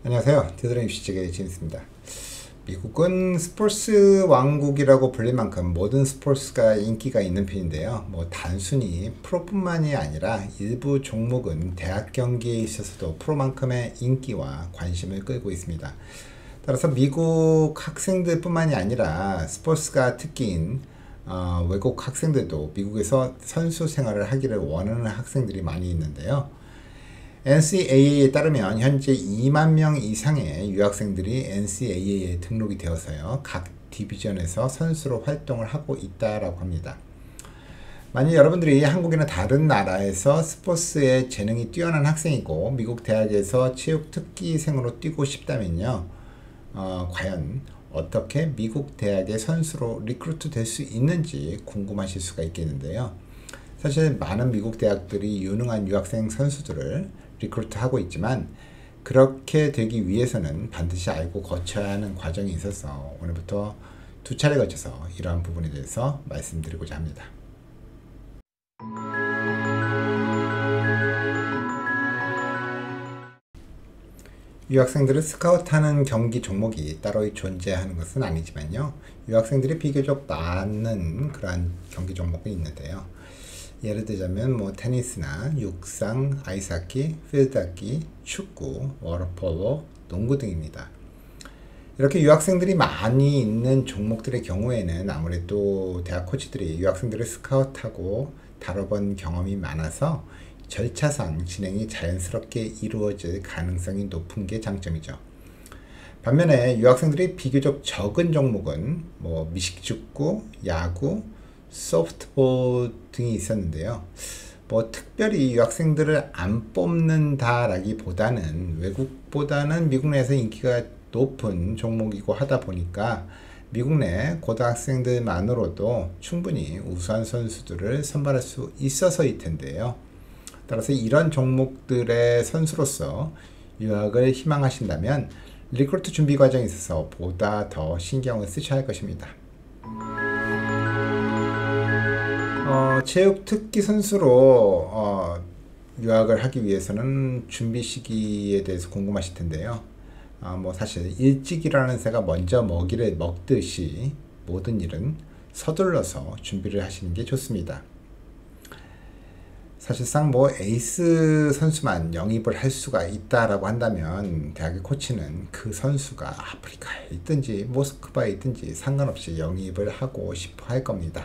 안녕하세요. 디드림 입시책의 제임스입니다. 미국은 스포츠 왕국이라고 불릴 만큼 모든 스포츠가 인기가 있는 편인데요. 단순히 프로뿐만이 아니라 일부 종목은 대학 경기에 있어서도 프로만큼의 인기와 관심을 끌고 있습니다. 따라서 미국 학생들뿐만이 아니라 스포츠가 특기인 외국 학생들도 미국에서 선수 생활을 하기를 원하는 학생들이 많이 있는데요. NCAA에 따르면 현재 2만 명 이상의 유학생들이 NCAA에 등록이 되어서요, 각 디비전에서 선수로 활동을 하고 있다라고 합니다. 만약 여러분들이 한국이나 다른 나라에서 스포츠에 재능이 뛰어난 학생이고 미국 대학에서 체육 특기생으로 뛰고 싶다면요, 과연 어떻게 미국 대학의 선수로 리크루트 될 수 있는지 궁금하실 수가 있겠는데요. 사실 많은 미국 대학들이 유능한 유학생 선수들을 리크루트하고 있지만 그렇게 되기 위해서는 반드시 알고 거쳐야 하는 과정이 있어서 오늘부터 두 차례 거쳐서 이러한 부분에 대해서 말씀드리고자 합니다. 유학생들을 스카우트하는 경기 종목이 따로 존재하는 것은 아니지만요, 유학생들이 비교적 많은 그러한 경기 종목이 있는데요. 예를 들자면 테니스나 육상, 아이스하키, 필드하키, 축구, 워터폴로, 농구 등입니다. 이렇게 유학생들이 많이 있는 종목들의 경우에는 아무래도 대학 코치들이 유학생들을 스카우트하고 다뤄본 경험이 많아서 절차상 진행이 자연스럽게 이루어질 가능성이 높은 게 장점이죠. 반면에 유학생들이 비교적 적은 종목은 미식축구, 야구, 소프트볼 등이 있었는데요. 특별히 유학생들을 안 뽑는다라기보다는 외국보다는 미국 내에서 인기가 높은 종목이고 하다 보니까 미국 내 고등학생들만으로도 충분히 우수한 선수들을 선발할 수 있어서일 텐데요. 따라서 이런 종목들의 선수로서 유학을 희망하신다면 리크루트 준비 과정에 있어서 보다 더 신경을 쓰셔야 할 것입니다. 체육 특기 선수로 유학을 하기 위해서는 준비 시기에 대해서 궁금하실 텐데요. 사실 일찍 일어나는 새가 먼저 먹이를 먹듯이 모든 일은 서둘러서 준비를 하시는 게 좋습니다. 사실상 에이스 선수만 영입을 할 수가 있다라고 한다면 대학의 코치는 그 선수가 아프리카에 있든지 모스크바에 있든지 상관없이 영입을 하고 싶어 할 겁니다.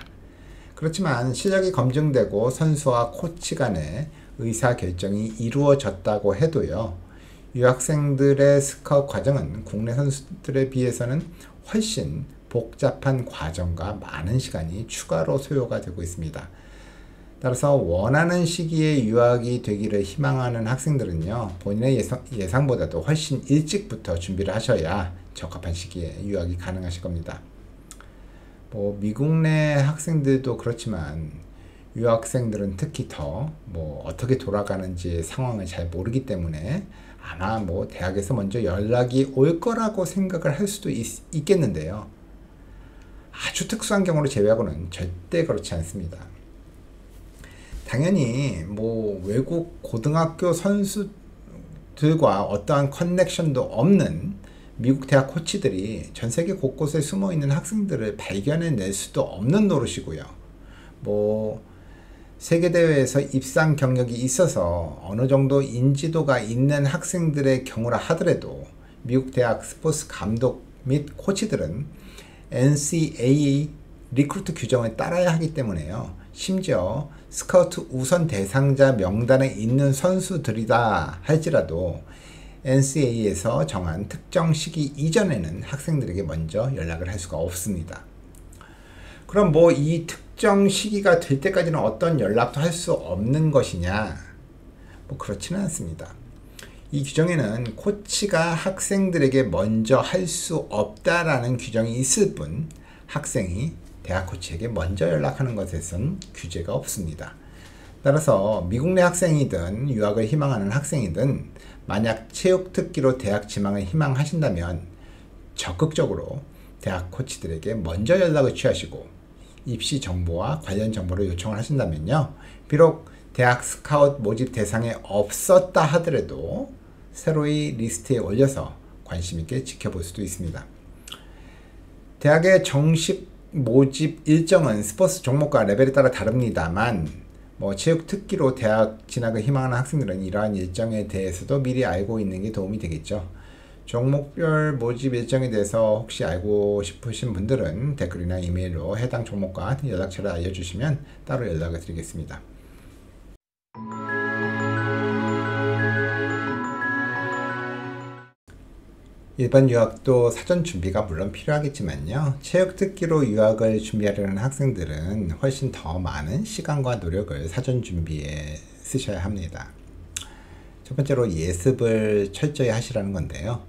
그렇지만 실력이 검증되고 선수와 코치 간의 의사결정이 이루어졌다고 해도요, 유학생들의 스카우트 과정은 국내 선수들에 비해서는 훨씬 복잡한 과정과 많은 시간이 추가로 소요가 되고 있습니다. 따라서 원하는 시기에 유학이 되기를 희망하는 학생들은요, 본인의 예상보다도 훨씬 일찍부터 준비를 하셔야 적합한 시기에 유학이 가능하실 겁니다. 미국 내 학생들도 그렇지만 유학생들은 특히 더 어떻게 돌아가는지 상황을 잘 모르기 때문에 아마 대학에서 먼저 연락이 올 거라고 생각을 할 수도 있겠는데요. 아주 특수한 경우를 제외하고는 절대 그렇지 않습니다. 당연히 외국 고등학교 선수들과 어떠한 커넥션도 없는 미국 대학 코치들이 전 세계 곳곳에 숨어 있는 학생들을 발견해낼 수도 없는 노릇이고요. 세계대회에서 입상 경력이 있어서 어느 정도 인지도가 있는 학생들의 경우라 하더라도 미국 대학 스포츠 감독 및 코치들은 NCAA 리크루트 규정을 따라야 하기 때문에요. 심지어 스카우트 우선 대상자 명단에 있는 선수들이다 할지라도 NCAA에서 정한 특정 시기 이전에는 학생들에게 먼저 연락을 할 수가 없습니다. 그럼 이 특정 시기가 될 때까지는 어떤 연락도 할 수 없는 것이냐? 그렇지는 않습니다. 이 규정에는 코치가 학생들에게 먼저 할 수 없다라는 규정이 있을 뿐 학생이 대학 코치에게 먼저 연락하는 것에선 규제가 없습니다. 따라서 미국 내 학생이든 유학을 희망하는 학생이든 만약 체육 특기로 대학 지망을 희망하신다면 적극적으로 대학 코치들에게 먼저 연락을 취하시고 입시 정보와 관련 정보를 요청을 하신다면요, 비록 대학 스카우트 모집 대상에 없었다 하더라도 새로이 리스트에 올려서 관심 있게 지켜볼 수도 있습니다. 대학의 정식 모집 일정은 스포츠 종목과 레벨에 따라 다릅니다만 체육 특기로 대학 진학을 희망하는 학생들은 이러한 일정에 대해서도 미리 알고 있는 게 도움이 되겠죠. 종목별 모집 일정에 대해서 혹시 알고 싶으신 분들은 댓글이나 이메일로 해당 종목과 연락처를 알려주시면 따로 연락을 드리겠습니다. 일반 유학도 사전 준비가 물론 필요하겠지만요. 체육 특기로 유학을 준비하려는 학생들은 훨씬 더 많은 시간과 노력을 사전 준비에 쓰셔야 합니다. 첫 번째로 예습을 철저히 하시라는 건데요.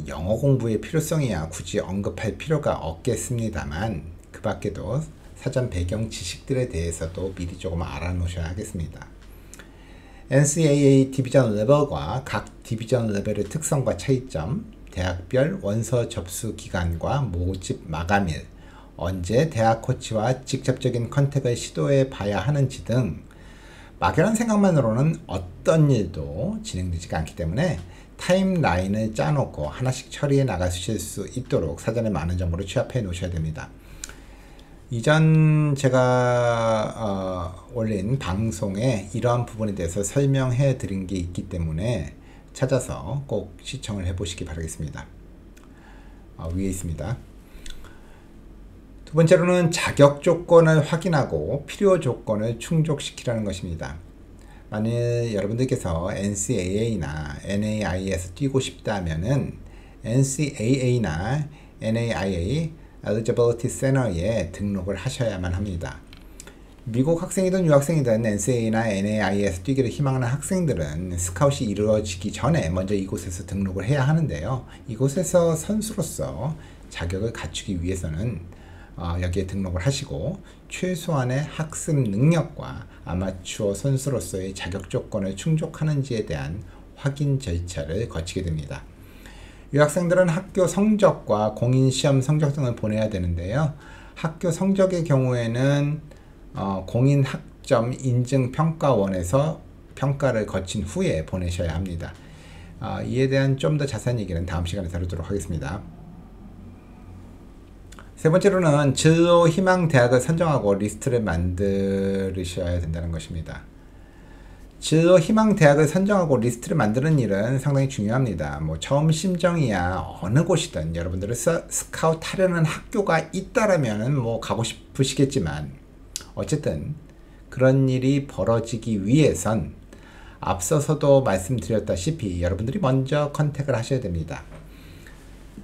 영어 공부의 필요성이야 굳이 언급할 필요가 없겠습니다만 그 밖에도 사전 배경 지식들에 대해서도 미리 조금 알아놓으셔야 하겠습니다. NCAA 디비전 레벨과 각 디비전 레벨의 특성과 차이점, 대학별 원서 접수 기간과 모집 마감일, 언제 대학 코치와 직접적인 컨택을 시도해 봐야 하는지 등 막연한 생각만으로는 어떤 일도 진행되지가 않기 때문에 타임라인을 짜놓고 하나씩 처리해 나가실 수 있도록 사전에 많은 정보를 취합해 놓으셔야 됩니다. 이전 제가 올린 방송에 이러한 부분에 대해서 설명해 드린 게 있기 때문에 찾아서 꼭 시청을 해 보시기 바라겠습니다. 위에 있습니다. 두 번째로는 자격 조건을 확인하고 필요 조건을 충족시키라는 것입니다. 만일 여러분들께서 NCAA나 NAIA에서 뛰고 싶다면은 NCAA나 NAIA Eligibility Center에 등록을 하셔야만 합니다. 미국 학생이든 유학생이든 NCAA나 NAIA에서 뛰기를 희망하는 학생들은 스카웃이 이루어지기 전에 먼저 이곳에서 등록을 해야 하는데요. 이곳에서 선수로서 자격을 갖추기 위해서는 여기에 등록을 하시고 최소한의 학습 능력과 아마추어 선수로서의 자격 조건을 충족하는지에 대한 확인 절차를 거치게 됩니다. 유학생들은 학교 성적과 공인시험 성적 등을 보내야 되는데요. 학교 성적의 경우에는 공인학점인증평가원에서 평가를 거친 후에 보내셔야 합니다. 이에 대한 좀 더 자세한 얘기는 다음 시간에 다루도록 하겠습니다. 세 번째로는 진로 희망 대학을 선정하고 리스트를 만드셔야 된다는 것입니다. 진로 희망 대학을 선정하고 리스트를 만드는 일은 상당히 중요합니다. 처음 심정이야 어느 곳이든 여러분들을 스카우트 하려는 학교가 있다라면 가고 싶으시겠지만 어쨌든 그런 일이 벌어지기 위해선 앞서서도 말씀드렸다시피 여러분들이 먼저 컨택을 하셔야 됩니다.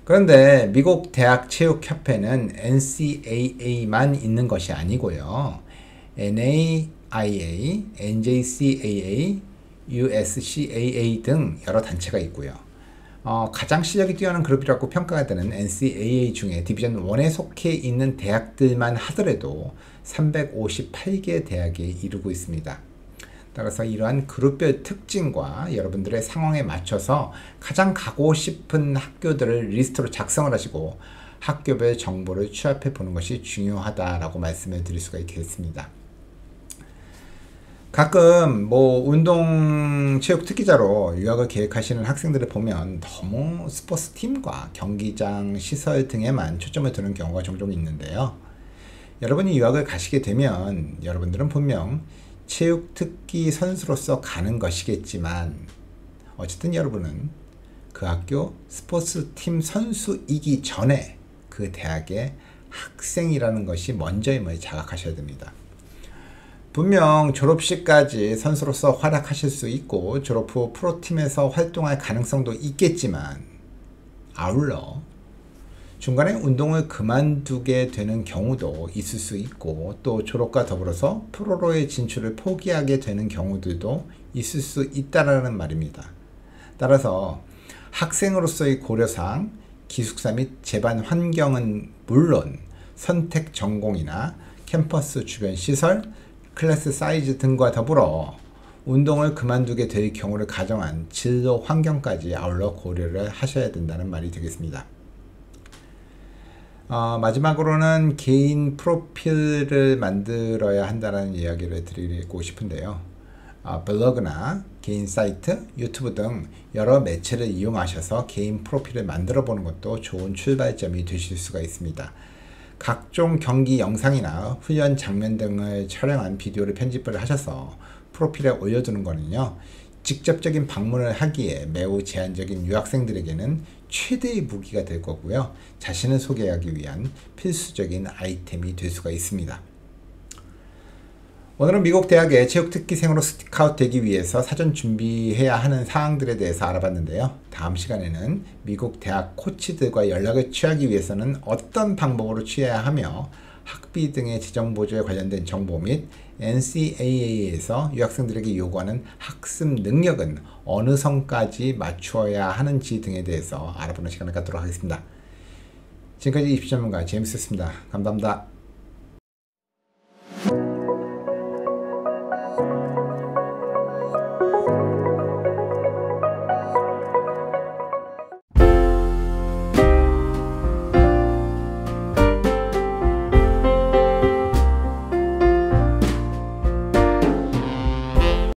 그런데 미국 대학 체육협회는 NCAA만 있는 것이 아니고요. NAIA, NJCAA, USCAA 등 여러 단체가 있고요. 가장 실력이 뛰어난 그룹이라고 평가가 되는 NCAA 중에 디비전 1에 속해 있는 대학들만 하더라도 358개 대학에 이르고 있습니다. 따라서 이러한 그룹별 특징과 여러분들의 상황에 맞춰서 가장 가고 싶은 학교들을 리스트로 작성을 하시고 학교별 정보를 취합해 보는 것이 중요하다라고 말씀을 드릴 수가 있겠습니다. 가끔 운동 체육 특기자로 유학을 계획하시는 학생들을 보면 너무 스포츠 팀과 경기장 시설 등에만 초점을 두는 경우가 종종 있는데요. 여러분이 유학을 가시게 되면 여러분들은 분명 체육 특기 선수로서 가는 것이겠지만 어쨌든 여러분은 그 학교 스포츠 팀 선수이기 전에 그 대학의 학생이라는 것이 먼저임을 자각하셔야 됩니다. 분명 졸업식까지 선수로서 활약하실 수 있고 졸업 후 프로팀에서 활동할 가능성도 있겠지만 아울러 중간에 운동을 그만두게 되는 경우도 있을 수 있고 또 졸업과 더불어서 프로로의 진출을 포기하게 되는 경우들도 있을 수 있다라는 말입니다. 따라서 학생으로서의 고려사항, 기숙사 및 재반 환경은 물론 선택 전공이나 캠퍼스 주변 시설, 클래스 사이즈 등과 더불어 운동을 그만두게 될 경우를 가정한 진로 환경까지 아울러 고려를 하셔야 된다는 말이 되겠습니다. 마지막으로는 개인 프로필을 만들어야 한다는 이야기를 드리고 싶은데요. 블로그나 개인 사이트, 유튜브 등 여러 매체를 이용하셔서 개인 프로필을 만들어 보는 것도 좋은 출발점이 되실 수가 있습니다. 각종 경기 영상이나 훈련 장면 등을 촬영한 비디오를 편집을 하셔서 프로필에 올려두는 거는요, 직접적인 방문을 하기에 매우 제한적인 유학생들에게는 최대의 무기가 될 거고요, 자신을 소개하기 위한 필수적인 아이템이 될 수가 있습니다. 오늘은 미국 대학의 체육특기생으로 스카우트 되기 위해서 사전 준비해야 하는 사항들에 대해서 알아봤는데요. 다음 시간에는 미국 대학 코치들과 연락을 취하기 위해서는 어떤 방법으로 취해야 하며 학비 등의 재정보조에 관련된 정보 및 NCAA에서 유학생들에게 요구하는 학습 능력은 어느 선까지 맞추어야 하는지 등에 대해서 알아보는 시간을 갖도록 하겠습니다. 지금까지 입시 전문가 제임스였습니다. 감사합니다.